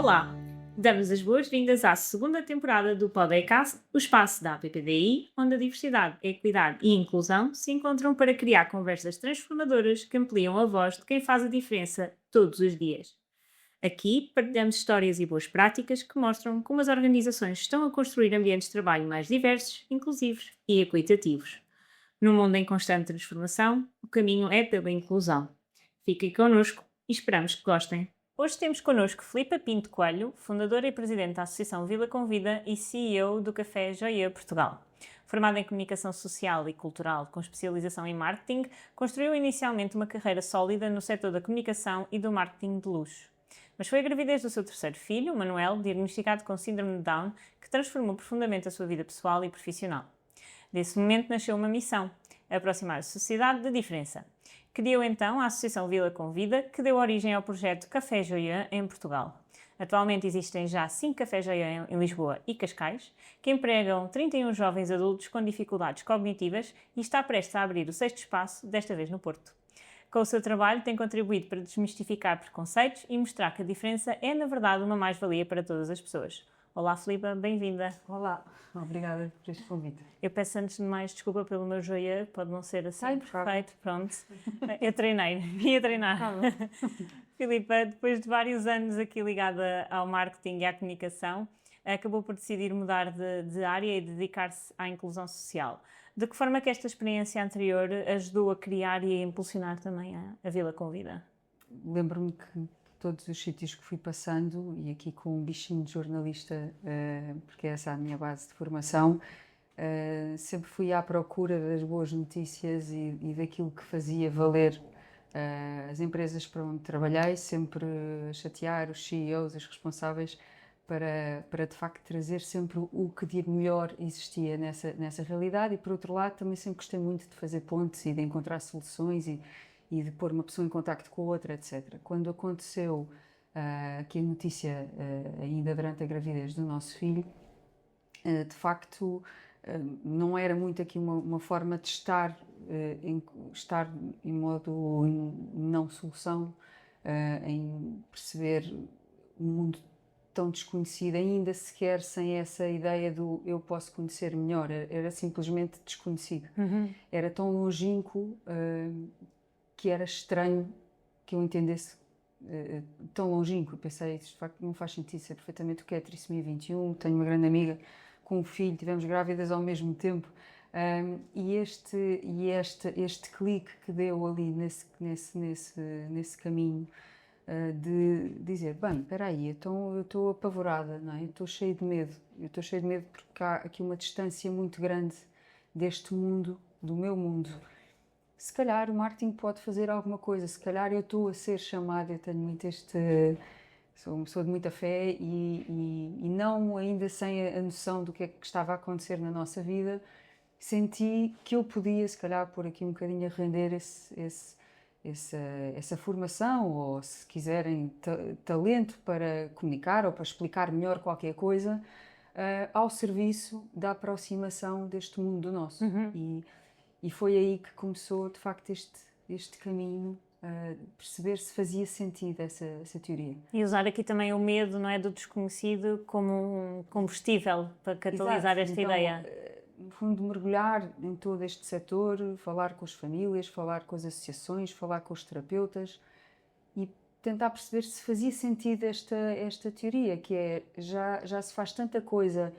Olá! Damos as boas-vindas à segunda temporada do Podcast, o espaço da APPDI, onde a diversidade, equidade e inclusão se encontram para criar conversas transformadoras que ampliam a voz de quem faz a diferença todos os dias. Aqui partilhamos histórias e boas práticas que mostram como as organizações estão a construir ambientes de trabalho mais diversos, inclusivos e equitativos. Num mundo em constante transformação, o caminho é pela inclusão. Fiquem connosco e esperamos que gostem. Hoje temos connosco Filipa Pinto Coelho, fundadora e presidente da Associação Vila Convida e CEO do Café Joieux Portugal. Formada em Comunicação Social e Cultural com especialização em Marketing, construiu inicialmente uma carreira sólida no setor da comunicação e do marketing de luxo. Mas foi a gravidez do seu terceiro filho, Manuel, diagnosticado com síndrome de Down, que transformou profundamente a sua vida pessoal e profissional. Desse momento nasceu uma missão: aproximar a sociedade da diferença. Criou então a Associação Vila Convida, que deu origem ao projeto Café Joieux em Portugal. Atualmente existem já 5 cafés Joieux em Lisboa e Cascais, que empregam 31 jovens adultos com dificuldades cognitivas e está prestes a abrir o 6º espaço, desta vez no Porto. Com o seu trabalho tem contribuído para desmistificar preconceitos e mostrar que a diferença é, na verdade, uma mais-valia para todas as pessoas. Olá, Filipa, bem-vinda. Olá, obrigada por este convite. Eu peço antes de mais desculpa pelo meu joieux, pode não ser assim Ai, perfeito, pronto. Eu treinei, vim a treinar. Filipa, depois de vários anos aqui ligada ao marketing e à comunicação, acabou por decidir mudar de área e dedicar-se à inclusão social. De que forma que esta experiência anterior ajudou a criar e a impulsionar também a Vila Convida? Lembro-me que todos os sítios que fui passando, e aqui com um bichinho de jornalista, porque essa é a minha base de formação, sempre fui à procura das boas notícias e daquilo que fazia valer as empresas para onde trabalhei, sempre a chatear os CEOs, os responsáveis, para de facto trazer sempre o que de melhor existia nessa realidade. E por outro lado também sempre gostei muito de fazer pontes e de encontrar soluções e de pôr uma pessoa em contacto com a outra, etc. Quando aconteceu aqui a notícia, ainda durante a gravidez do nosso filho, de facto não era muito aqui uma forma de estar em modo não solução, em perceber um mundo tão desconhecido, ainda sequer sem essa ideia do eu posso conhecer melhor, era simplesmente desconhecido. Era tão longínquo que era estranho que eu entendesse tão longínquo. Pensei, isto de facto não faz sentido, sei perfeitamente o que é trissomia 21, tenho uma grande amiga com um filho, tivemos grávidas ao mesmo tempo, e este clique que deu ali nesse caminho, de dizer, bem, espera aí, então eu estou apavorada, não é? Eu estou cheia de medo porque há aqui uma distância muito grande deste mundo, do meu mundo. Se calhar o marketing pode fazer alguma coisa, se calhar eu estou a ser chamada, eu tenho muito sou uma pessoa de muita fé e não ainda sem a noção do que é que estava a acontecer na nossa vida, senti que eu podia, se calhar, pôr aqui um bocadinho a render essa formação, ou se quiserem, talento para comunicar ou para explicar melhor qualquer coisa, ao serviço da aproximação deste mundo nosso. E foi aí que começou, de facto, este caminho, perceber se fazia sentido essa teoria. E usar aqui também o medo, não é, do desconhecido como um combustível para catalisar esta ideia. No fundo, mergulhar em todo este setor, falar com as famílias, falar com as associações, falar com os terapeutas e tentar perceber se fazia sentido esta teoria, que é, já se faz tanta coisa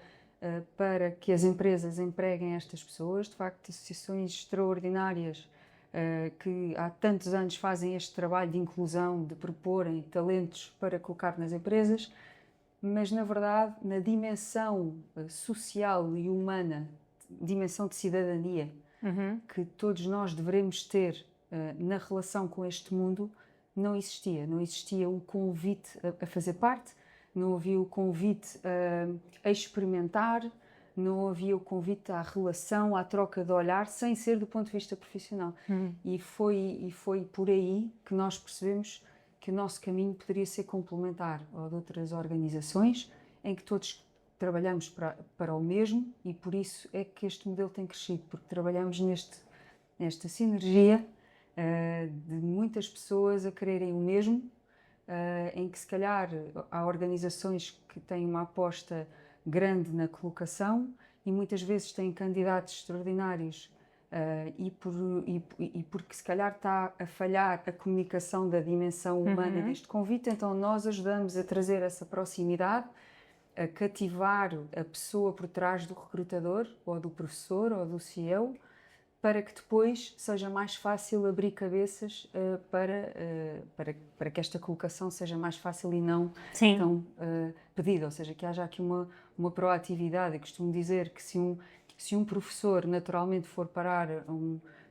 para que as empresas empreguem estas pessoas, de facto, associações extraordinárias que há tantos anos fazem este trabalho de inclusão, de proporem talentos para colocar nas empresas, mas, na verdade, na dimensão social e humana, dimensão de cidadania, que todos nós devemos ter na relação com este mundo, não existia. Não existia o convite a fazer parte, não havia o convite a experimentar, não havia o convite à relação, à troca de olhar, sem ser do ponto de vista profissional. E foi por aí que nós percebemos que o nosso caminho poderia ser complementar ao de outras organizações, em que todos trabalhamos para o mesmo, e por isso é que este modelo tem crescido, porque trabalhamos nesta sinergia de muitas pessoas a quererem o mesmo, em que se calhar há organizações que têm uma aposta grande na colocação e muitas vezes têm candidatos extraordinários e porque se calhar está a falhar a comunicação da dimensão humana deste convite, então nós ajudamos a trazer essa proximidade, a cativar a pessoa por trás do recrutador, ou do professor, ou do CEO, para que depois seja mais fácil abrir cabeças para que esta colocação seja mais fácil e não tão pedida, ou seja, que haja aqui uma proatividade. Eu costumo dizer que se um professor naturalmente for parar,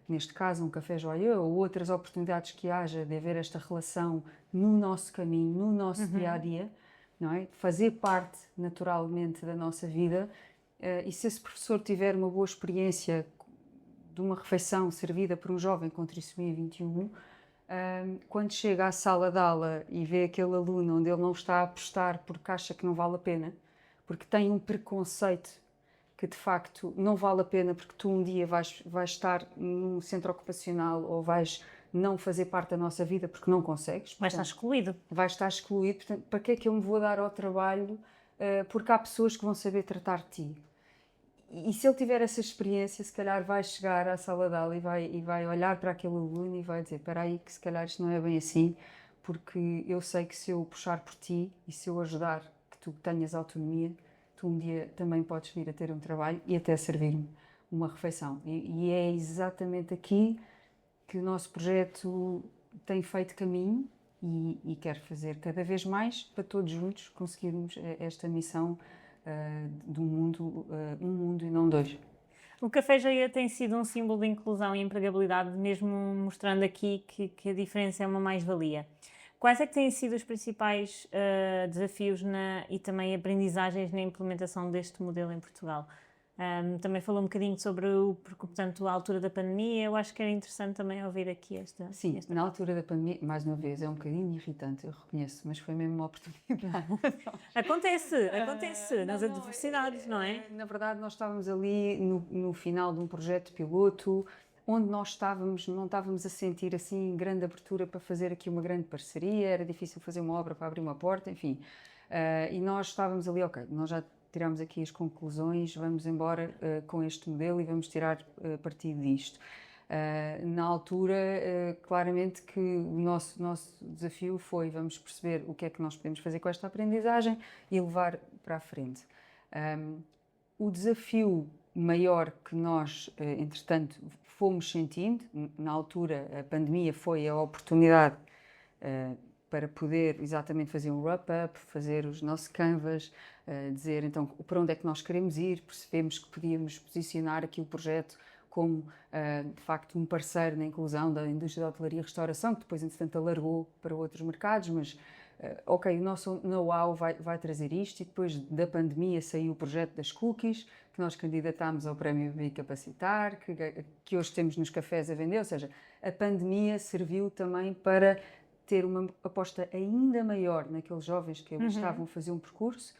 neste caso, um Café Joyeux ou outras oportunidades que haja de haver esta relação no nosso caminho, no nosso dia-a-dia, não é? Fazer parte naturalmente da nossa vida, e se esse professor tiver uma boa experiência de uma refeição servida por um jovem com trissomia 21, quando chega à sala de aula e vê aquele aluno onde ele não está a apostar porque acha que não vale a pena, porque tem um preconceito que de facto não vale a pena porque tu um dia vais estar num centro ocupacional ou vais não fazer parte da nossa vida porque não consegues. Vai estar excluído. Vai estar excluído. Portanto, para que é que eu me vou dar ao trabalho? Porque há pessoas que vão saber tratar de ti. E se ele tiver essa experiência, se calhar vai chegar à sala de aula e vai olhar para aquele aluno e vai dizer: espera aí, que se calhar isto não é bem assim, porque eu sei que se eu puxar por ti e se eu ajudar que tu tenhas autonomia, tu um dia também podes vir a ter um trabalho e até servir-me uma refeição. E é exatamente aqui que o nosso projeto tem feito caminho e quer fazer cada vez mais para todos juntos conseguirmos esta missão do mundo, um mundo e não dois. O Café Joyeux tem sido um símbolo de inclusão e empregabilidade, mesmo mostrando aqui que a diferença é uma mais-valia. Quais é que têm sido os principais desafios e também aprendizagens na implementação deste modelo em Portugal? Também falou um bocadinho sobre portanto, a altura da pandemia. Eu acho que era interessante também ouvir aqui esta... Sim, na altura da pandemia, mais uma vez, é um bocadinho irritante, eu reconheço, mas foi mesmo uma oportunidade. Acontece nas adversidades, não é? Na verdade, nós estávamos ali no final de um projeto piloto, onde nós não estávamos a sentir assim grande abertura para fazer aqui uma grande parceria, era difícil fazer uma obra para abrir uma porta, enfim. E nós estávamos ali, ok, nós já tiramos aqui as conclusões, vamos embora com este modelo e vamos tirar partido disto. Na altura, claramente que o nosso desafio foi: vamos perceber o que é que nós podemos fazer com esta aprendizagem e levar para a frente. O desafio maior que nós, entretanto, fomos sentindo, na altura a pandemia foi a oportunidade para poder exatamente fazer um wrap-up, fazer os nossos canvas, dizer então para onde é que nós queremos ir, percebemos que podíamos posicionar aqui o projeto como, de facto, um parceiro na inclusão da indústria da hotelaria e restauração, que depois, entretanto, alargou para outros mercados, mas, ok, o nosso know-how vai trazer isto, e depois da saiu o projeto das cookies, que nós candidatámos ao Prémio BI Capacitar, que hoje temos nos cafés a vender, ou seja, a pandemia serviu também para ter uma aposta ainda maior naqueles jovens que estavam a fazer um percurso,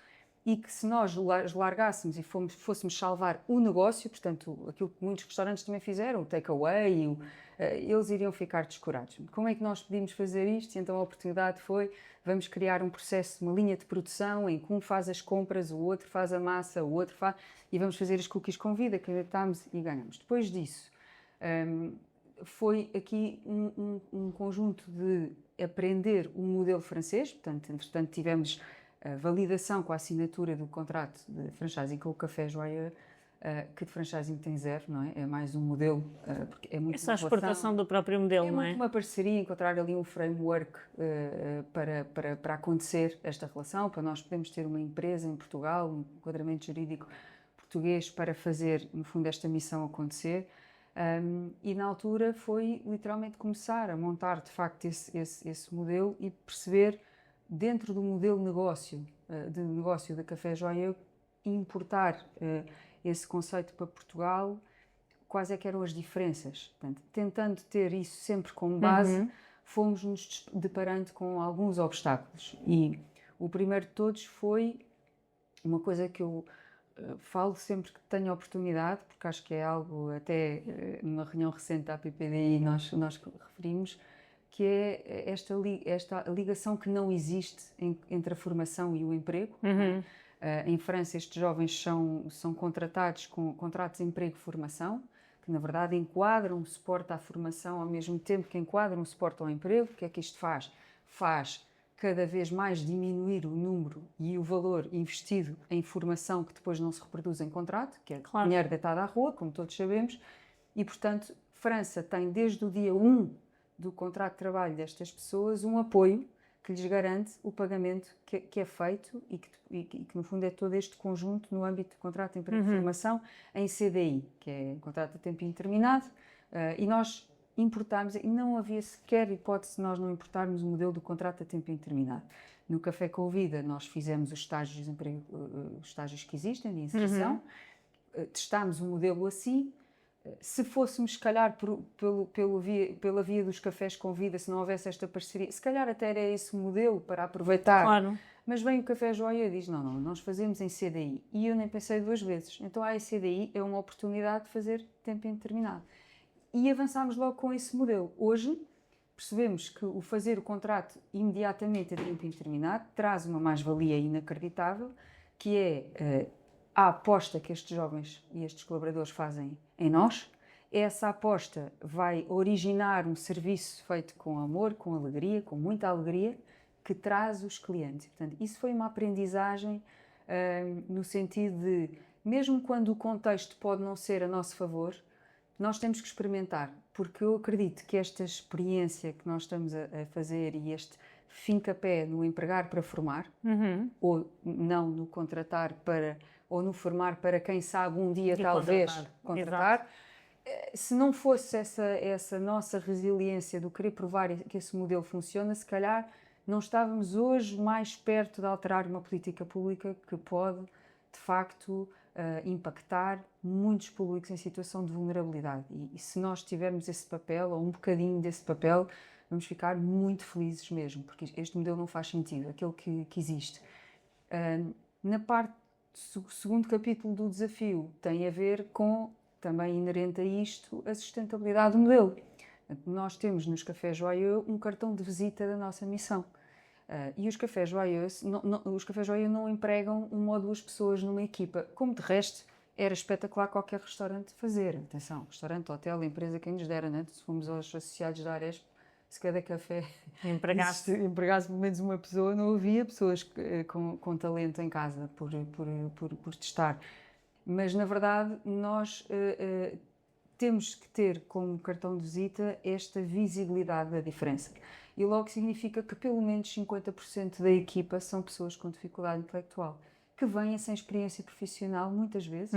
e que se nós largássemos e fôssemos salvar o negócio, portanto, aquilo que muitos restaurantes também fizeram, o takeaway, eles iriam ficar descurados. Como é que nós podíamos fazer isto? E então a oportunidade foi: vamos criar um processo, uma linha de produção em que um faz as compras, o outro faz a massa, o outro faz... e vamos fazer as cookies com vida, candidatámos e ganhamos. Depois disso, foi aqui um conjunto de aprender o modelo francês, portanto, entretanto tivemos a validação com a assinatura do contrato de franchising com o Café Joyeux, que de franchising tem zero, não é? É mais um modelo, porque é muito... É só a exportação do próprio modelo, não é? É muito uma parceria, encontrar ali um framework para acontecer esta relação, para nós podermos ter uma empresa em Portugal, um enquadramento jurídico português para fazer, no fundo, esta missão acontecer. E na altura foi literalmente começar a montar, de facto, esse modelo e perceber, dentro do modelo de negócio da Café Joyeux, importar esse conceito para Portugal, quais é que eram as diferenças. Portanto, tentando ter isso sempre como base, fomos nos deparando com alguns obstáculos. E o primeiro de todos foi uma coisa que eu falo sempre que tenho oportunidade, porque acho que é algo, até numa reunião recente da PPDI nós referimos, que é esta ligação que não existe entre a formação e o emprego. Em França, estes jovens são contratados com contratos de emprego-formação, que na verdade enquadram o suporte à formação ao mesmo tempo que enquadram o suporte ao emprego. O que é que isto faz? Faz cada vez mais diminuir o número e o valor investido em formação que depois não se reproduz em contrato, que é dinheiro deitado à rua, como todos sabemos, e portanto França tem desde o dia 1 do contrato de trabalho destas pessoas um apoio que lhes garante o pagamento que é feito e que no fundo é todo este conjunto no âmbito do contrato de emprego de formação em CDI, que é contrato a tempo indeterminado, e nós importámos, e não havia sequer hipótese de nós não importarmos o modelo do contrato a tempo indeterminado. No Café com a Vida nós fizemos os estágios de emprego, os estágios que existem de inserção, testámos o modelo assim. Se fôssemos, se calhar, pela via dos cafés com vida, se não houvesse esta parceria, se calhar até era esse modelo para aproveitar. Claro. Mas vem o Café Joia e diz, não, nós fazemos em CDI. E eu nem pensei duas vezes. Então a CDI é uma oportunidade de fazer tempo indeterminado. E avançámos logo com esse modelo. Hoje, percebemos que o fazer o contrato imediatamente a tempo indeterminado traz uma mais-valia inacreditável, que é a aposta que estes jovens e estes colaboradores fazem em nós. Essa aposta vai originar um serviço feito com amor, com alegria, com muita alegria, que traz os clientes. Portanto, isso foi uma aprendizagem no sentido de, mesmo quando o contexto pode não ser a nosso favor, nós temos que experimentar, porque eu acredito que esta experiência que nós estamos a fazer e este fincapé no empregar para formar, ou não no contratar para, ou no formar para quem sabe um dia talvez contratar. Se não fosse essa nossa resiliência do querer provar que esse modelo funciona, se calhar não estávamos hoje mais perto de alterar uma política pública que pode, de facto, impactar muitos públicos em situação de vulnerabilidade. E se nós tivermos esse papel, ou um bocadinho desse papel, vamos ficar muito felizes mesmo, porque este modelo não faz sentido, aquele que existe. Na parte do segundo capítulo do desafio, tem a ver com, também inerente a isto, a sustentabilidade do modelo. Nós temos nos Cafés Joyeux um cartão de visita da nossa missão. E os Cafés Joyeux não empregam uma ou duas pessoas numa equipa, como de resto era espetacular qualquer restaurante fazer. Atenção, restaurante, hotel, empresa, quem nos dera, né? Se fomos aos associados da Aresp, se cada café empregasse pelo menos uma pessoa, não havia pessoas com talento em casa por testar. Mas, na verdade, nós temos que ter como cartão de visita esta visibilidade da diferença. E logo significa que pelo menos 50% da equipa são pessoas com dificuldade intelectual, que vêm sem experiência profissional muitas vezes,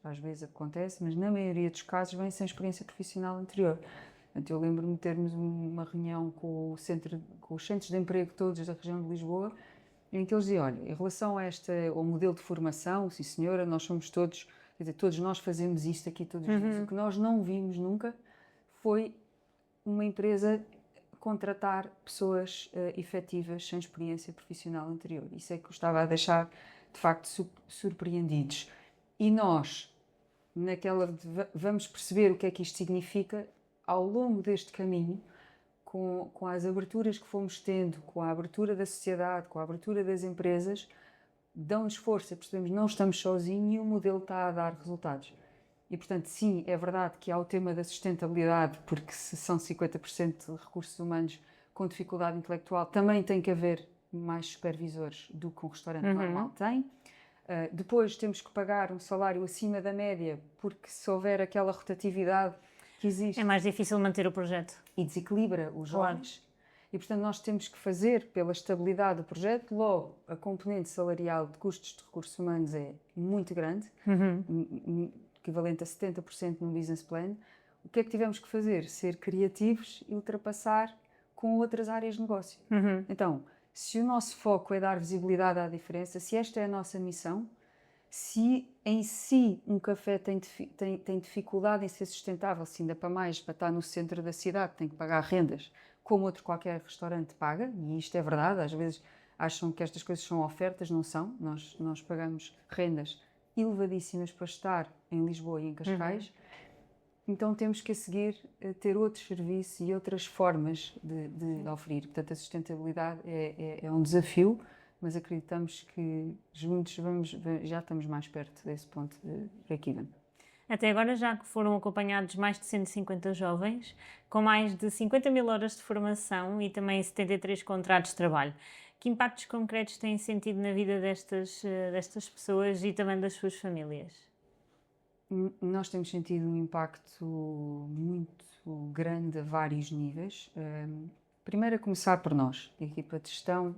às vezes acontece, mas na maioria dos casos vêm sem experiência profissional anterior. Portanto, eu lembro-me de termos uma reunião com os centros de emprego todos da região de Lisboa, em que eles diziam, olha, em relação ao modelo de formação, sim senhora, nós somos todos, quer dizer, todos nós fazemos isto aqui todos os dias. O que nós não vimos nunca foi uma empresa contratar pessoas efetivas sem experiência profissional anterior. Isso é que eu estava a deixar, de facto, surpreendidos. E nós, vamos perceber o que é que isto significa ao longo deste caminho, com as aberturas que fomos tendo, com a abertura da sociedade, com a abertura das empresas, dão-nos força, percebemos, não estamos sozinhos e o modelo está a dar resultados. E, portanto, sim, é verdade que há o tema da sustentabilidade, porque se são 50% de recursos humanos com dificuldade intelectual, também tem que haver mais supervisores do que um restaurante normal tem. Depois temos que pagar um salário acima da média, porque se houver aquela rotatividade que existe... É mais difícil manter o projeto. E desequilibra os jovens. E, portanto, nós temos que fazer pela estabilidade do projeto. Logo, a componente salarial de custos de recursos humanos é muito grande, equivalente a 70% no business plan. O que é que tivemos que fazer? Ser criativos e ultrapassar com outras áreas de negócio. Então, se o nosso foco é dar visibilidade à diferença, se esta é a nossa missão, se em si um café tem dificuldade em ser sustentável, se ainda para mais, para estar no centro da cidade, tem que pagar rendas, como outro qualquer restaurante paga, e isto é verdade, às vezes acham que estas coisas são ofertas, não são. Nós pagamos rendas elevadíssimas para estar em Lisboa e em Cascais. então temos que a seguir ter outros serviços e outras formas de oferir. Portanto, a sustentabilidade é um desafio, mas acreditamos que juntos já estamos mais perto desse ponto de break-even. Até agora já foram acompanhados mais de 150 jovens, com mais de 50 mil horas de formação e também 73 contratos de trabalho. Que impactos concretos têm sentido na vida destas pessoas e também das suas famílias? Nós temos sentido um impacto muito grande a vários níveis. Primeiro, a começar por nós, a equipa de gestão.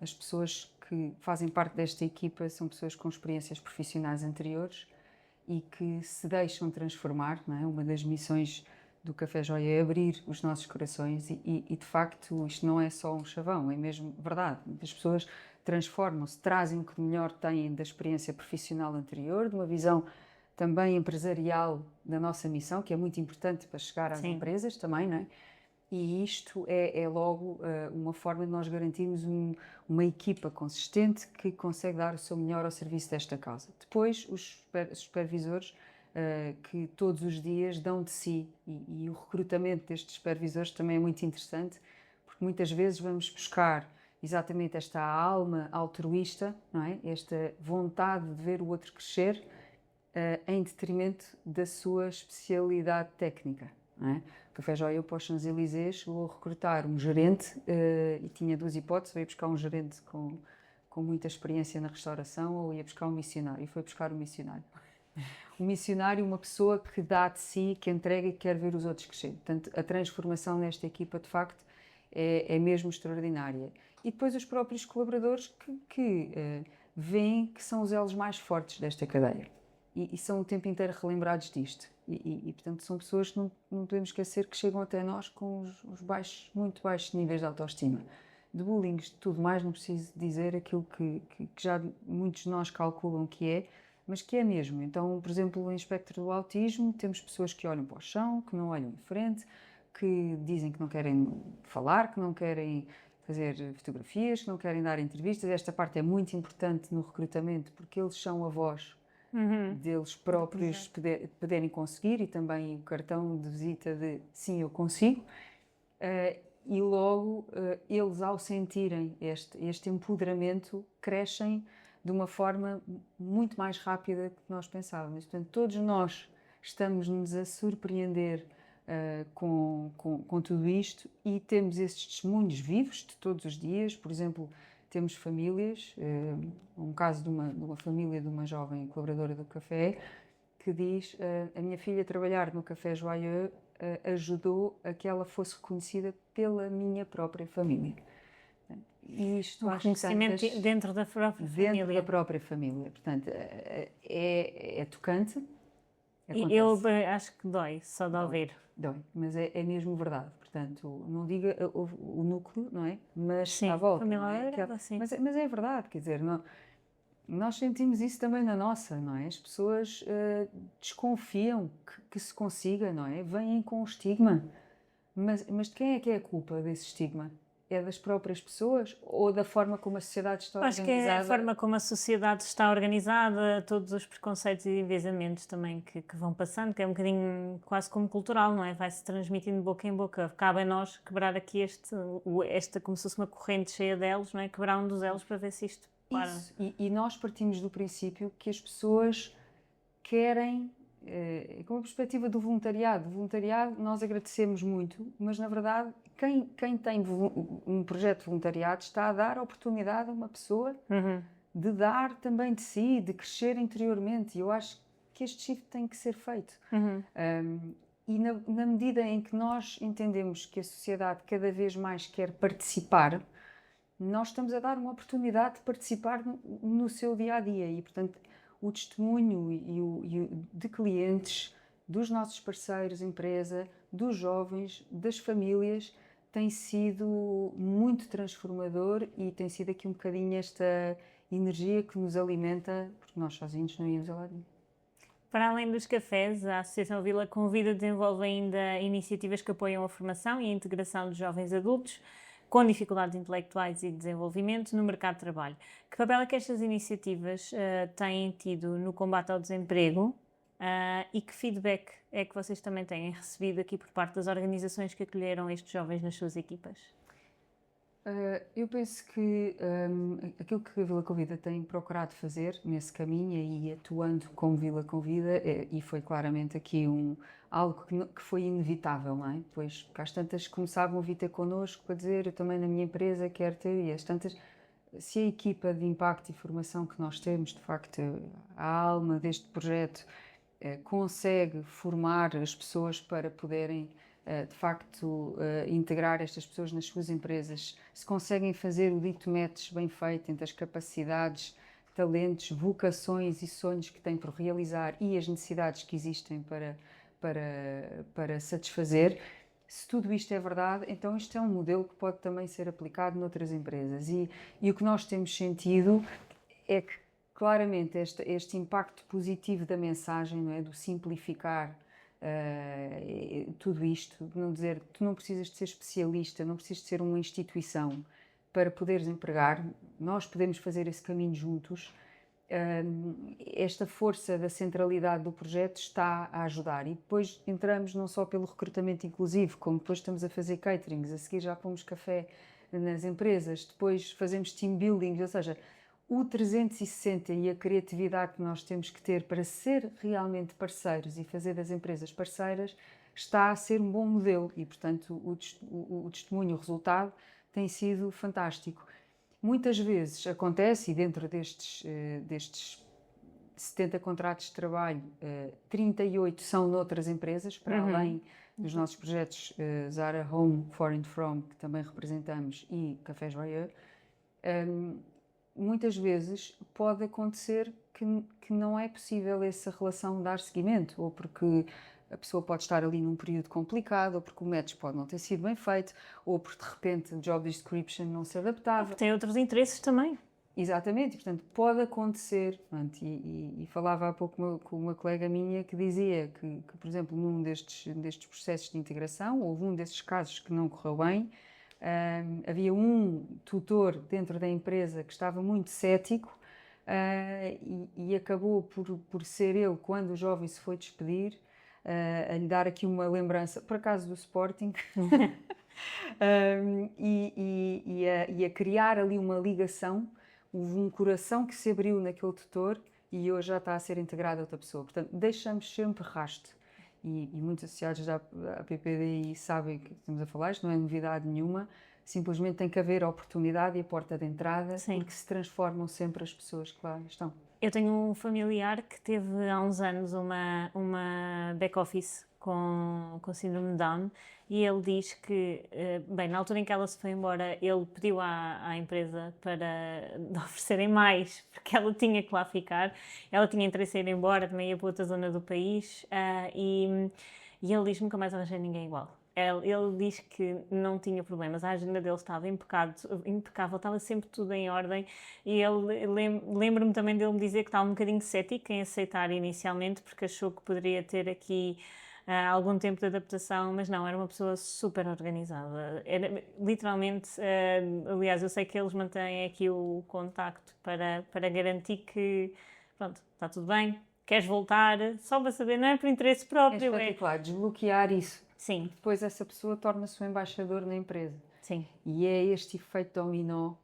As pessoas que fazem parte desta equipa são pessoas com experiências profissionais anteriores e que se deixam transformar, não é? Uma das missões do Café Joia é abrir os nossos corações e de facto isto não é só um chavão, é mesmo verdade. As pessoas transformam-se, trazem o que melhor têm da experiência profissional anterior, de uma visão também empresarial da nossa missão, que é muito importante para chegar às empresas também, não é? E isto é logo uma forma de nós garantirmos uma equipa consistente que consegue dar o seu melhor ao serviço desta causa. Depois, os supervisores que todos os dias dão de si e o recrutamento destes supervisores também é muito interessante, porque muitas vezes vamos buscar exatamente esta alma altruísta, não é? Esta vontade de ver o outro crescer em detrimento da sua especialidade técnica. Não é? O Café Joia para os Champs-Élysées chegou a recrutar um gerente e tinha duas hipóteses: ou ia buscar um gerente com muita experiência na restauração ou ia buscar um missionário. E foi buscar um missionário. Um missionário, uma pessoa que dá de si, que entrega e que quer ver os outros crescer. Portanto, a transformação nesta equipa, de facto, é mesmo extraordinária. E depois os próprios colaboradores que veem que são os elos mais fortes desta cadeia. E são o tempo inteiro relembrados disto. Portanto, são pessoas que não podemos esquecer que chegam até nós com os muito baixos níveis de autoestima. De bullying, de tudo mais, não preciso dizer aquilo que já muitos de nós calculam que é, mas que é mesmo. Então, por exemplo, em espectro do autismo, temos pessoas que olham para o chão, que não olham em frente, que dizem que não querem falar, que não querem fazer fotografias, que não querem dar entrevistas. Esta parte é muito importante no recrutamento, porque eles são a voz deles próprios poderem conseguir e também o cartão de visita de sim, eu consigo. E logo eles, ao sentirem este empoderamento, crescem de uma forma muito mais rápida do que nós pensávamos. Portanto, todos nós estamos-nos a surpreender com tudo isto e temos estes testemunhos vivos de todos os dias. Por exemplo, temos famílias, um caso de uma família de uma jovem colaboradora do café, que diz: a minha filha trabalhar no Café Joyeux ajudou a que ela fosse reconhecida pela minha própria família. E isto, acho reconhecimento dentro da própria família. Dentro da própria família. Portanto, é tocante. Eu acho que dói, só de ouvir. Dói, mas é mesmo verdade. Portanto, não diga o núcleo, não é? Mas sim, à volta. Mas é verdade, quer dizer, nós sentimos isso também na nossa, não é? As pessoas desconfiam que se consiga, não é? Vêm com o estigma. Mas de quem é que é a culpa desse estigma? É das próprias pessoas ou da forma como a sociedade está organizada? Acho que é a forma como a sociedade está organizada, todos os preconceitos e enviesamentos também que vão passando, que é um bocadinho quase como cultural, não é? Vai-se transmitindo de boca em boca. Cabe a nós quebrar aqui esta como se fosse uma corrente cheia de elos, não é? Quebrar um dos elos para ver se isto para. Isso. E nós partimos do princípio que as pessoas querem, com a perspectiva do voluntariado. O voluntariado nós agradecemos muito, mas na verdade quem tem um projeto de voluntariado está a dar a oportunidade a uma pessoa de dar também de si, de crescer interiormente. E eu acho que este shift tem que ser feito. E na medida em que nós entendemos que a sociedade cada vez mais quer participar, nós estamos a dar uma oportunidade de participar no seu dia-a-dia. E, portanto, o testemunho de clientes, dos nossos parceiros, empresa, dos jovens, das famílias, tem sido muito transformador e tem sido aqui um bocadinho esta energia que nos alimenta, porque nós sozinhos não íamos a lado nenhum. Para além dos cafés, a Associação Vila Convida desenvolve ainda iniciativas que apoiam a formação e a integração de jovens adultos com dificuldades intelectuais e de desenvolvimento no mercado de trabalho. Que papel é que estas iniciativas têm tido no combate ao desemprego E que feedback é que vocês também têm recebido aqui por parte das organizações que acolheram estes jovens nas suas equipas? Eu penso que aquilo que a Vila Convida tem procurado fazer nesse caminho e atuando como Vila Convida, e foi claramente aqui algo que foi inevitável, não é? Pois, porque às tantas começavam a vir ter connosco para dizer, eu também na minha empresa quero ter, e às tantas, se a equipa de impacto e formação que nós temos, de facto, a alma deste projeto, consegue formar as pessoas para poderem de facto integrar estas pessoas nas suas empresas, se conseguem fazer o dito match bem feito entre as capacidades, talentos, vocações e sonhos que têm por realizar e as necessidades que existem para satisfazer. Se tudo isto é verdade, então isto é um modelo que pode também ser aplicado noutras empresas e o que nós temos sentido é que claramente este impacto positivo da mensagem, não é? Do simplificar tudo isto, de não dizer, tu não precisas de ser especialista, não precisas de ser uma instituição para poderes empregar, nós podemos fazer esse caminho juntos. Esta força da centralidade do projeto está a ajudar e depois entramos não só pelo recrutamento inclusivo, como depois estamos a fazer caterings, a seguir já pomos café nas empresas, depois fazemos team building, ou seja, o 360 e a criatividade que nós temos que ter para ser realmente parceiros e fazer das empresas parceiras está a ser um bom modelo e, portanto, o testemunho, o resultado tem sido fantástico. Muitas vezes acontece, e dentro destes 70 contratos de trabalho, 38 são noutras empresas, para além dos nossos projetos Zara Home, For and From, que também representamos, e Cafés Joyeux. Muitas vezes pode acontecer que não é possível essa relação dar seguimento, ou porque a pessoa pode estar ali num período complicado, ou porque o match pode não ter sido bem feito, ou porque de repente o job description não se adaptava. Tem outros interesses também. Exatamente, e portanto pode acontecer. E falava há pouco com uma colega minha que dizia que por exemplo, num destes processos de integração, houve um desses casos que não correu bem. Havia um tutor dentro da empresa que estava muito cético e acabou por ser ele, quando o jovem se foi despedir, a lhe dar aqui uma lembrança, por acaso do Sporting, e a criar ali uma ligação, houve um coração que se abriu naquele tutor e hoje já está a ser integrado a outra pessoa. Portanto, deixamos sempre rastro. E muitos associados à PPDI sabem que estamos a falar, isto não é novidade nenhuma, simplesmente tem que haver a oportunidade e a porta de entrada, Sim. porque se transformam sempre as pessoas que lá estão. Eu tenho um familiar que teve há uns anos uma back-office com síndrome de Down e ele diz que, bem, na altura em que ela se foi embora, ele pediu à empresa para oferecerem mais, porque ela tinha que lá ficar. Ela tinha interesse em ir embora, também ia para outra zona do país e ele diz que nunca mais arranjei ninguém igual. Ele diz que não tinha problemas, a agenda dele estava impecável, estava sempre tudo em ordem e ele lembro-me também dele me dizer que estava um bocadinho cético em aceitar inicialmente porque achou que poderia ter aqui algum tempo de adaptação, mas não, era uma pessoa super organizada. Era, literalmente, aliás, eu sei que eles mantêm aqui o contacto para garantir que, pronto, está tudo bem, queres voltar, só para saber, não é por interesse próprio. É espetacular, desbloquear isso. Sim. Depois essa pessoa torna-se o embaixador na empresa. Sim. E é este efeito dominó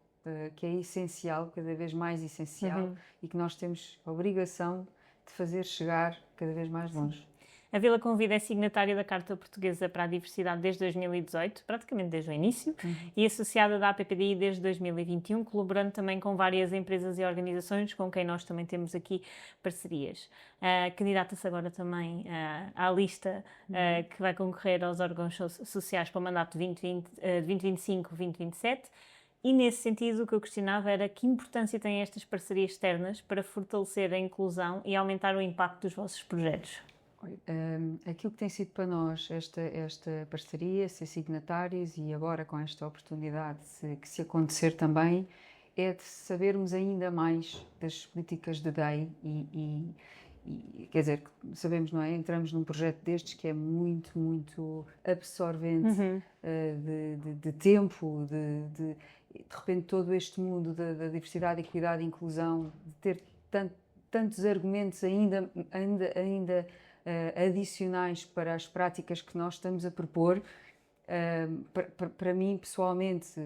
que é essencial, cada vez mais essencial, e que nós temos a obrigação de fazer chegar cada vez mais longe. A Vila Convida é signatária da Carta Portuguesa para a Diversidade desde 2018, praticamente desde o início, e associada da APPDI desde 2021, colaborando também com várias empresas e organizações com quem nós também temos aqui parcerias. Candidata-se agora também à lista que vai concorrer aos órgãos sociais para o mandato de 2025-2027. E nesse sentido, o que eu questionava era que importância têm estas parcerias externas para fortalecer a inclusão e aumentar o impacto dos vossos projetos? Aquilo que tem sido para nós esta parceria, ser signatários e agora com esta oportunidade que se acontecer também, é de sabermos ainda mais das políticas de DEI e quer dizer, sabemos, não é? Entramos num projeto destes que é muito, muito absorvente de tempo, de repente todo este mundo da diversidade, equidade e inclusão, de ter tantos argumentos ainda adicionais para as práticas que nós estamos a propor. Para mim, pessoalmente,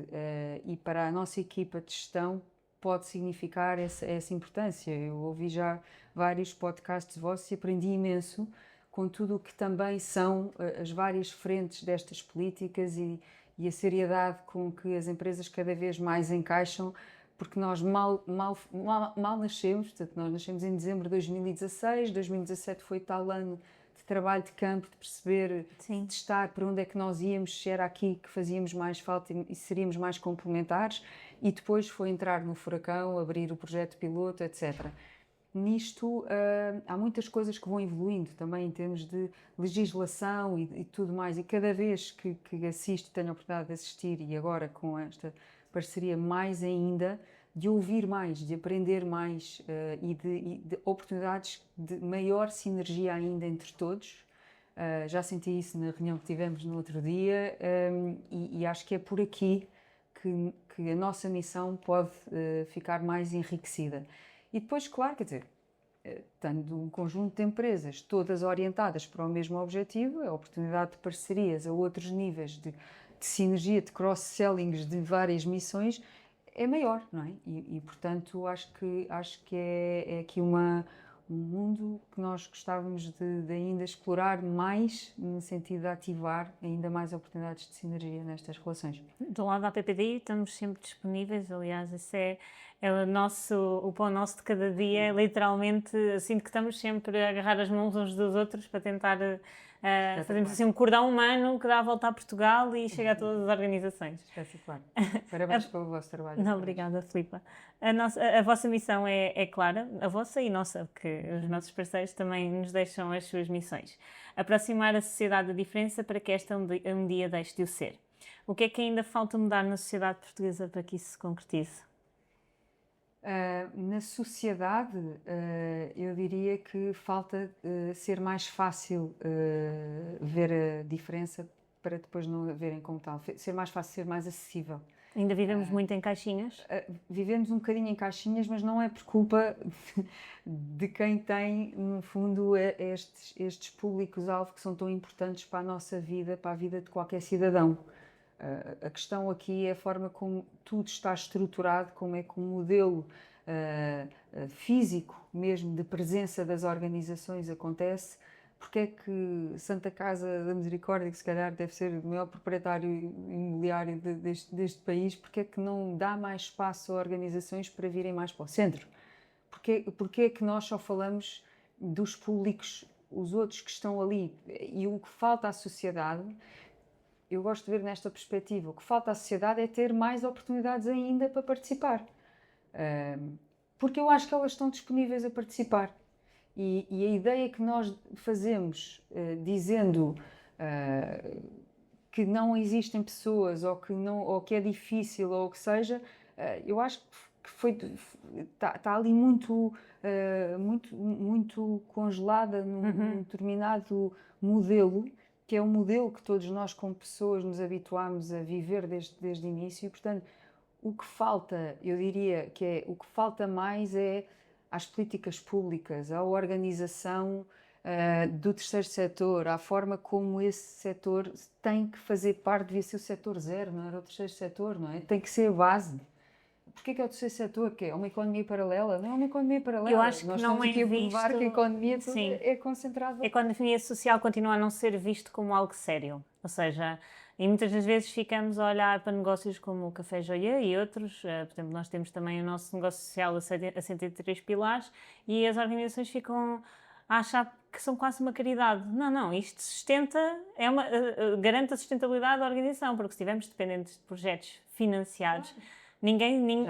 e para a nossa equipa de gestão, pode significar essa importância. Eu ouvi já vários podcasts vossos e aprendi imenso com tudo o que também são as várias frentes destas políticas e a seriedade com que as empresas cada vez mais encaixam, porque nós mal nascemos, portanto, nós nascemos em dezembro de 2016, 2017 foi tal ano de trabalho de campo, de perceber, de testar para onde é que nós íamos, se era aqui que fazíamos mais falta e seríamos mais complementares, e depois foi entrar no furacão, abrir o projeto piloto, etc. Nisto há muitas coisas que vão evoluindo também em termos de legislação e tudo mais, e cada vez que assisto, tenho a oportunidade de assistir, e agora com esta parceria mais ainda, de ouvir mais, de aprender mais e de oportunidades de maior sinergia ainda entre todos. Já senti isso na reunião que tivemos no outro dia e acho que é por aqui que a nossa missão pode ficar mais enriquecida. E depois, claro, quer dizer, tendo um conjunto de empresas todas orientadas para o mesmo objetivo, a oportunidade de parcerias a outros níveis de sinergia, de cross-sellings de várias missões é maior, não é? E portanto, acho que é aqui um mundo que nós gostávamos de ainda explorar mais, no sentido de ativar ainda mais oportunidades de sinergia nestas relações. Do lado da PPDI estamos sempre disponíveis, aliás, isso é o pão nosso de cada dia, literalmente, sinto que estamos sempre a agarrar as mãos uns dos outros para tentar fazermos assim um cordão humano que dá a volta a Portugal e chega a todas as organizações. Espetacular. Parabéns pelo vosso trabalho. Não, obrigada, Filipa. A vossa missão é clara, a vossa e nossa, porque os nossos parceiros também nos deixam as suas missões. Aproximar a sociedade da diferença para que esta um dia deixe de o ser. O que é que ainda falta mudar na sociedade portuguesa para que isso se concretize? Na sociedade, eu diria que falta ser mais fácil ver a diferença para depois não a verem como tal. Ser mais fácil, ser mais acessível. Ainda vivemos muito em caixinhas? Vivemos um bocadinho em caixinhas, mas não é por culpa de quem tem, no fundo, estes públicos-alvo que são tão importantes para a nossa vida, para a vida de qualquer cidadão. A questão aqui é a forma como tudo está estruturado, como é que o modelo físico mesmo de presença das organizações acontece. Porque é que Santa Casa da Misericórdia, que se calhar deve ser o maior proprietário imobiliário deste país, porque é que não dá mais espaço a organizações para virem mais para o centro? Porque é que nós só falamos dos públicos, os outros que estão ali? E o que falta à sociedade, eu gosto de ver nesta perspectiva, o que falta à sociedade é ter mais oportunidades ainda para participar. Porque eu acho que elas estão disponíveis a participar. E a ideia que nós fazemos dizendo que não existem pessoas ou que é difícil ou o que seja, eu acho que está ali muito congelada num determinado modelo, que é um modelo que todos nós como pessoas nos habituámos a viver desde o início. E, portanto, o que falta, eu diria que o que falta mais é às políticas públicas, à organização do terceiro setor, à forma como esse setor tem que fazer parte, devia ser o setor zero, não era o terceiro setor, não é? Tem que ser a base. Porquê que é o terceiro setor? Que é uma economia paralela? Não é uma economia paralela. Eu acho que nós não estamos aqui é a provar visto... que a economia Sim. é concentrada. A economia social continua a não ser visto como algo sério. Ou seja, e muitas das vezes ficamos a olhar para negócios como o Café Joia e outros. Por exemplo, nós temos também o nosso negócio social assente em 3 pilares e as organizações ficam a achar que são quase uma caridade. Não, isto sustenta, garante a sustentabilidade da organização, porque se estivermos dependentes de projetos financiados,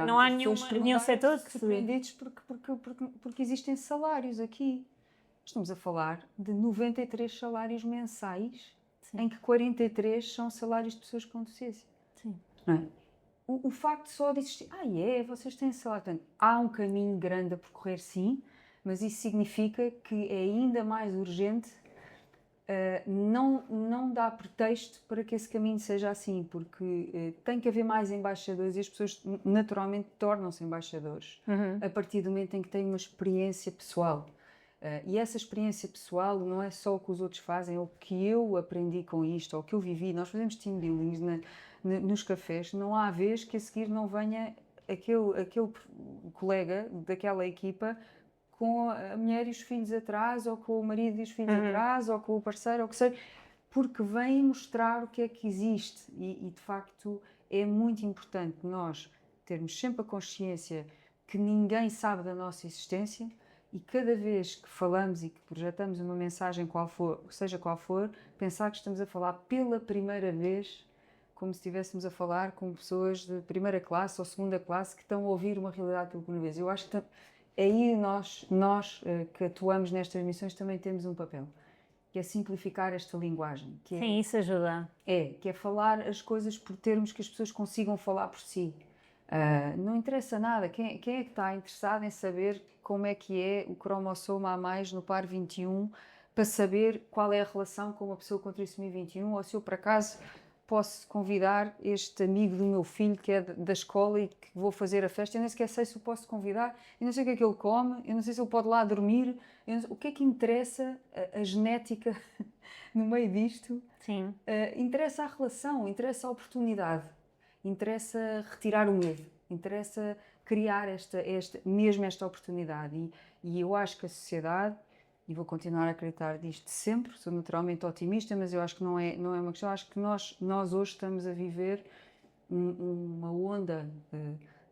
não há nenhum setor que surpreendidos porque existem salários aqui. Estamos a falar de 93 salários mensais, sim, em que 43 são salários de pessoas com deficiência. Sim. Não é? O facto só de existir, vocês têm salário. Portanto, há um caminho grande a percorrer, sim, mas isso significa que é ainda mais urgente não dá pretexto para que esse caminho seja assim, porque tem que haver mais embaixadores e as pessoas naturalmente tornam-se embaixadores a partir do momento em que têm uma experiência pessoal. E essa experiência pessoal não é só o que os outros fazem, é o que eu aprendi com isto, ou o que eu vivi. Nós fazemos team buildings nos cafés, não há vez que a seguir não venha aquele colega daquela equipa com a mulher e os filhos atrás, ou com o marido e os filhos atrás, ou com o parceiro, ou o que seja, porque vem mostrar o que é que existe. E de facto é muito importante nós termos sempre a consciência que ninguém sabe da nossa existência e cada vez que falamos e que projetamos uma mensagem seja qual for, pensar que estamos a falar pela primeira vez, como se estivéssemos a falar com pessoas de primeira classe ou segunda classe que estão a ouvir uma realidade pela primeira vez. Eu acho que aí nós que atuamos nestas missões também temos um papel, que é simplificar esta linguagem. Sim, isso ajuda. Que é falar as coisas por termos que as pessoas consigam falar por si. Não interessa nada. Quem é que está interessado em saber como é que é o cromossoma a mais no par 21 para saber qual é a relação com uma pessoa com trissomia 21 ou se eu, por acaso, posso convidar este amigo do meu filho que é da escola e que vou fazer a festa, eu nem sequer sei se o posso convidar, eu não sei o que é que ele come, eu não sei se ele pode lá dormir, o que é que interessa a genética no meio disto? Sim. Interessa a relação, interessa a oportunidade, interessa retirar o medo, interessa criar esta oportunidade e eu acho que a sociedade, e vou continuar a acreditar disto sempre, sou naturalmente otimista, mas eu acho que não é uma questão, acho que nós hoje estamos a viver uma onda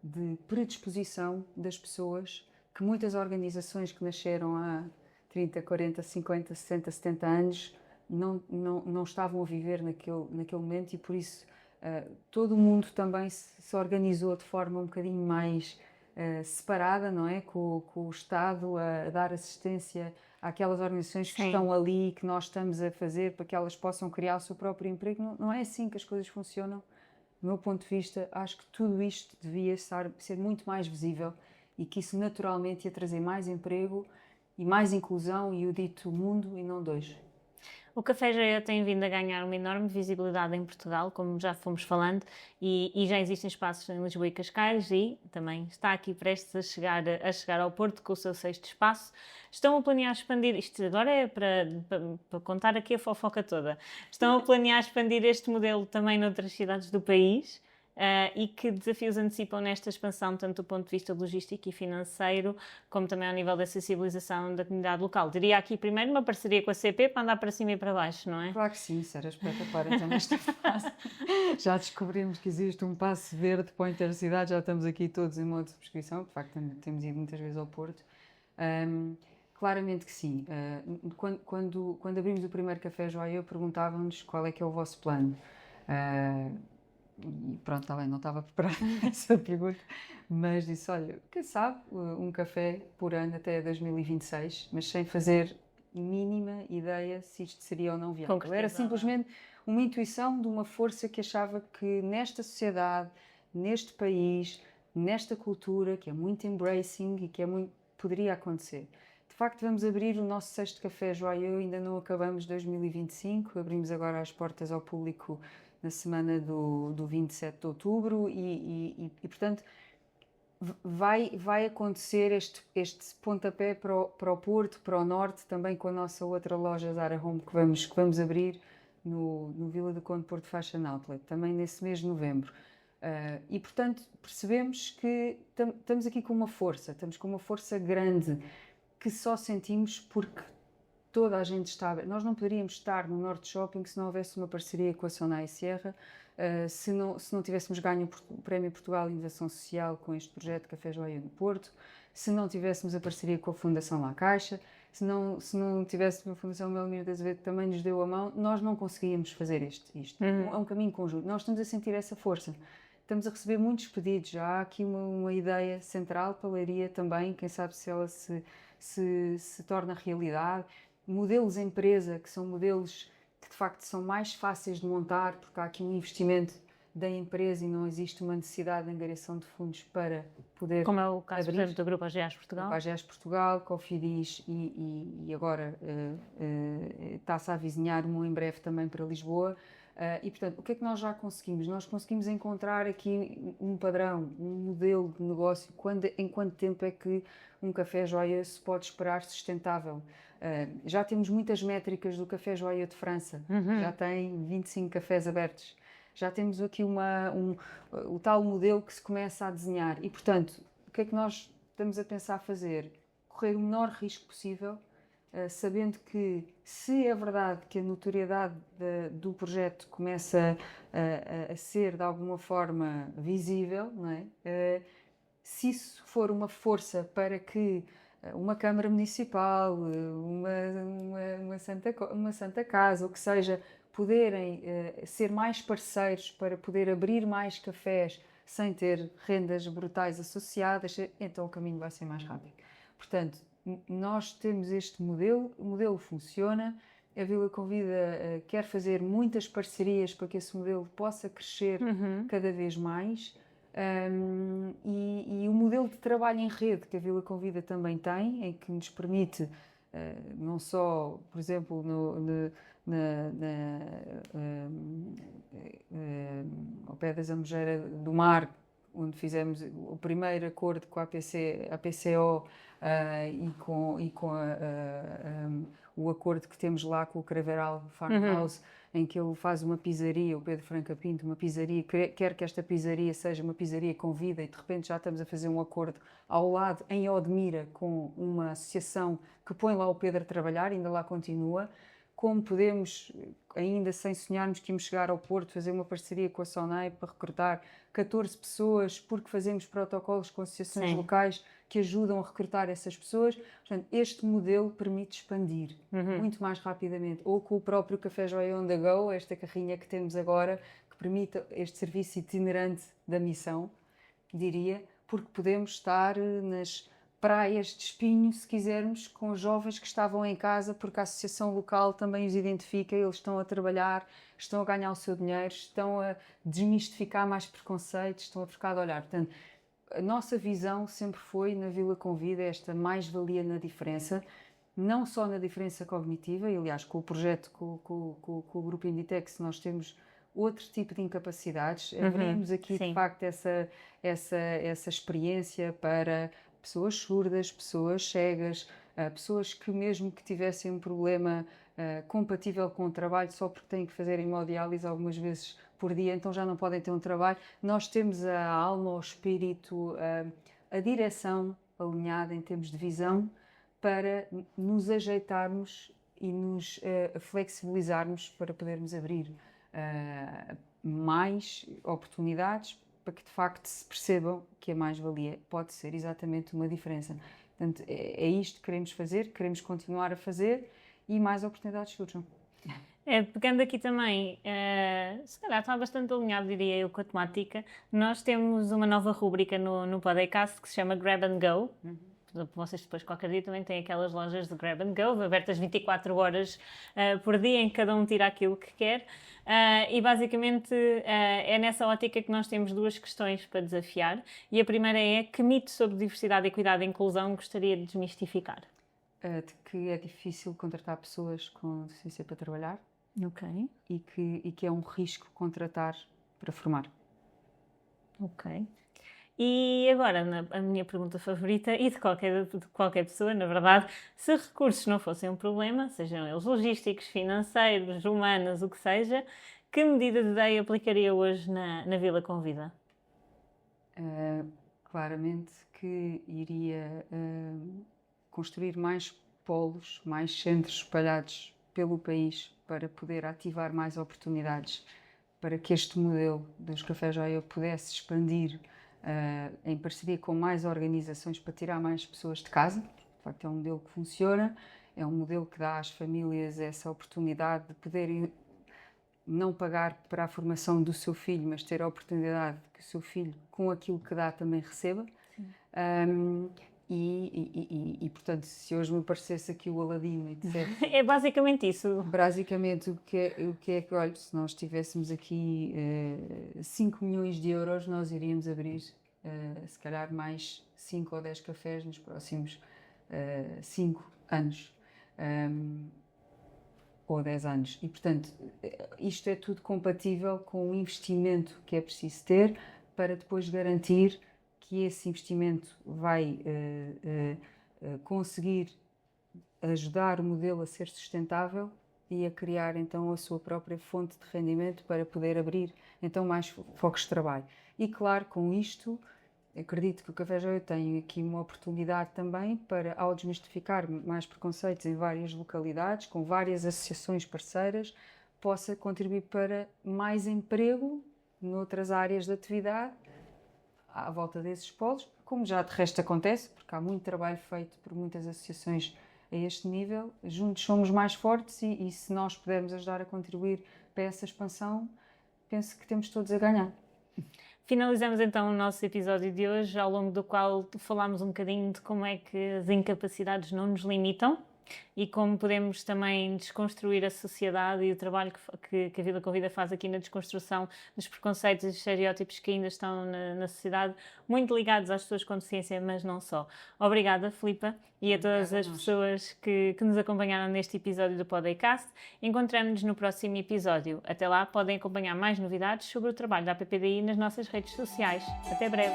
de predisposição das pessoas, que muitas organizações que nasceram há 30, 40, 50, 60, 70 anos não estavam a viver naquele momento e por isso todo o mundo também se organizou de forma um bocadinho mais separada, não é? Com o Estado a dar assistência àquelas organizações que estão ali, que nós estamos a fazer para que elas possam criar o seu próprio emprego. Não é assim que as coisas funcionam. Do meu ponto de vista, acho que tudo isto devia ser muito mais visível e que isso naturalmente ia trazer mais emprego e mais inclusão e o dito mundo e não dois. O Café Já tem vindo a ganhar uma enorme visibilidade em Portugal, como já fomos falando, e já existem espaços em Lisboa e Cascais e também está aqui prestes a chegar ao Porto com o seu 6º espaço. Estão a planear expandir, isto agora é para contar aqui a fofoca toda, estão a planear expandir este modelo também noutras cidades do país. E que desafios antecipam nesta expansão, tanto do ponto de vista logístico e financeiro, como também ao nível da sensibilização da comunidade local? Diria aqui primeiro uma parceria com a CP para andar para cima e para baixo, não é? Claro que sim, isso era espetacular. Então, nesta fase já descobrimos que existe um passe verde para a intercidade, já estamos aqui todos em modo de subscrição, de facto temos ido muitas vezes ao Porto. Claramente que sim. Quando abrimos o primeiro Café Joia, perguntavam-nos qual é que é o vosso plano. E pronto, está bem, não estava preparada essa pergunta, mas disse, olha, quem sabe um café por ano até 2026, mas sem fazer mínima ideia se isto seria ou não viável. Era simplesmente uma intuição de uma força que achava que nesta sociedade, neste país, nesta cultura, que é muito embracing e que poderia acontecer. De facto, vamos abrir o nosso 6º Café Joyeux, ainda não acabamos 2025, abrimos agora as portas ao público na semana do 27 de outubro e portanto, vai acontecer este pontapé para o Porto, para o Norte, também com a nossa outra loja Zara Home que vamos abrir no Vila do Conde Porto Fashion Outlet, também nesse mês de novembro. E, portanto, percebemos que estamos aqui com uma força, estamos com uma força grande que só sentimos porque toda a gente está... Nós não poderíamos estar no Norte Shopping se não houvesse uma parceria com a Sonai Sierra, se não tivéssemos ganho o Prémio Portugal de Inovação Social com este projeto Café Joia no Porto, se não tivéssemos a parceria com a Fundação La Caixa, se não tivéssemos a Fundação Melmiro de Azevedo que também nos deu a mão, nós não conseguíamos fazer isto. É um caminho conjunto. Nós estamos a sentir essa força. Estamos a receber muitos pedidos. Já há aqui uma ideia central para a Leiria também, quem sabe se ela se torna realidade. Modelos empresa, que são modelos que de facto são mais fáceis de montar, porque há aqui um investimento da empresa e não existe uma necessidade de angariação de fundos para poder Como é o caso, por abrir. exemplo, do Grupo AGEAS Portugal. O AGEAS Portugal, Cofidis e agora está-se a avizinhar em breve também para Lisboa. E, portanto, o que é que nós já conseguimos? Nós conseguimos encontrar aqui um padrão, um modelo de negócio. Em quanto tempo é que um café Joia se pode esperar sustentável? Já temos muitas métricas do Café Joia de França. Já tem 25 cafés abertos. Já temos aqui o tal modelo que se começa a desenhar. E, portanto, o que é que nós estamos a pensar fazer? Correr o menor risco possível, sabendo que, se é verdade que a notoriedade do projeto começa a ser de alguma forma visível, não é? Se isso for uma força para que uma Câmara Municipal, uma Santa Casa, ou que seja, poderem ser mais parceiros para poder abrir mais cafés sem ter rendas brutais associadas, então o caminho vai ser mais rápido. Portanto, nós temos este modelo, o modelo funciona, a Vila Convida quer fazer muitas parcerias para que esse modelo possa crescer cada vez mais. E o modelo de trabalho em rede que a Vila Convida também tem, em que nos permite, não só, por exemplo, ao pé da Zambujeira do Mar, onde fizemos o primeiro acordo com a PCO e com o acordo que temos lá com o Craveral Farmhouse, em que ele faz uma pizzaria, o Pedro Franca Pinto, uma pizzaria, quer que esta pizzaria seja uma pizzaria com vida, e de repente já estamos a fazer um acordo ao lado, em Odmira, com uma associação que põe lá o Pedro a trabalhar, ainda lá continua. Como podemos, ainda sem sonharmos que íamos chegar ao Porto, fazer uma parceria com a SONEI para recrutar 14 pessoas, porque fazemos protocolos com associações locais que ajudam a recrutar essas pessoas. Portanto, este modelo permite expandir muito mais rapidamente. Ou com o próprio Café Joia On The Go, esta carrinha que temos agora, que permite este serviço itinerante da missão, diria, porque podemos estar nas praias de Espinho, se quisermos, com jovens que estavam em casa, porque a associação local também os identifica, eles estão a trabalhar, estão a ganhar o seu dinheiro, estão a desmistificar mais preconceitos, estão a trocar de olhar. Portanto, a nossa visão sempre foi, na Vila Convida, esta mais-valia na diferença, não só na diferença cognitiva, e aliás, com o projeto, com o Grupo Inditex, nós temos outro tipo de incapacidades. Abrimos aqui, de facto, essa experiência para pessoas surdas, pessoas cegas, pessoas que mesmo que tivessem um problema compatível com o trabalho, só porque têm que fazer hemodiálise algumas vezes por dia, então já não podem ter um trabalho. Nós temos a alma, o espírito, a direção alinhada em termos de visão para nos ajeitarmos e nos flexibilizarmos para podermos abrir mais oportunidades, para que de facto se percebam que a mais-valia pode ser exatamente uma diferença. Portanto, é isto que queremos fazer, queremos continuar a fazer e mais oportunidades surjam. Pegando aqui também, se calhar está bastante alinhado, diria eu, com a temática. Nós temos uma nova rúbrica no podcast que se chama Grab and Go. Vocês depois, qualquer dia, também têm aquelas lojas de Grab and Go, abertas 24 horas por dia, em que cada um tira aquilo que quer. E basicamente é nessa ótica que nós temos duas questões para desafiar. E a primeira é: que mito sobre diversidade, equidade e inclusão gostaria de desmistificar? De que é difícil contratar pessoas com deficiência para trabalhar. Ok. E que é um risco contratar para formar. Ok. E agora, a minha pergunta favorita, e de qualquer pessoa, na verdade: se recursos não fossem um problema, sejam eles logísticos, financeiros, humanos, o que seja, que medida de DEI aplicaria hoje na Vila Convida? Claramente que iria construir mais polos, mais centros espalhados pelo país para poder ativar mais oportunidades, para que este modelo dos Cafés Joia pudesse expandir em parceria com mais organizações para tirar mais pessoas de casa. De facto, é um modelo que funciona, é um modelo que dá às famílias essa oportunidade de poderem não pagar para a formação do seu filho, mas ter a oportunidade que o seu filho, com aquilo que dá, também receba. Portanto, se hoje me aparecesse aqui o Aladino e dissesse... É basicamente isso. Basicamente, o que é que, olha, se nós tivéssemos aqui 5 milhões de euros, nós iríamos abrir, se calhar, mais 5 ou 10 cafés nos próximos 5 anos. Ou 10 anos. E, portanto, isto é tudo compatível com o investimento que é preciso ter para depois garantir que esse investimento vai conseguir ajudar o modelo a ser sustentável e a criar, então, a sua própria fonte de rendimento para poder abrir, então, mais focos de trabalho. E, claro, com isto, acredito que o Café Joia tem aqui uma oportunidade também para, ao desmistificar mais preconceitos em várias localidades, com várias associações parceiras, possa contribuir para mais emprego noutras áreas de atividade à volta desses polos, como já de resto acontece, porque há muito trabalho feito por muitas associações a este nível. Juntos somos mais fortes e se nós pudermos ajudar a contribuir para essa expansão, penso que temos todos a ganhar. Finalizamos então o nosso episódio de hoje, ao longo do qual falámos um bocadinho de como é que as incapacidades não nos limitam e como podemos também desconstruir a sociedade e o trabalho que a Vila Convida faz aqui na desconstrução dos preconceitos e dos estereótipos que ainda estão na sociedade, muito ligados às pessoas com deficiência, mas não só. Obrigada, Filipa, e a todas as pessoas que nos acompanharam neste episódio do Podcast. Encontramos-nos no próximo episódio. Até lá, podem acompanhar mais novidades sobre o trabalho da APPDI nas nossas redes sociais. Até breve!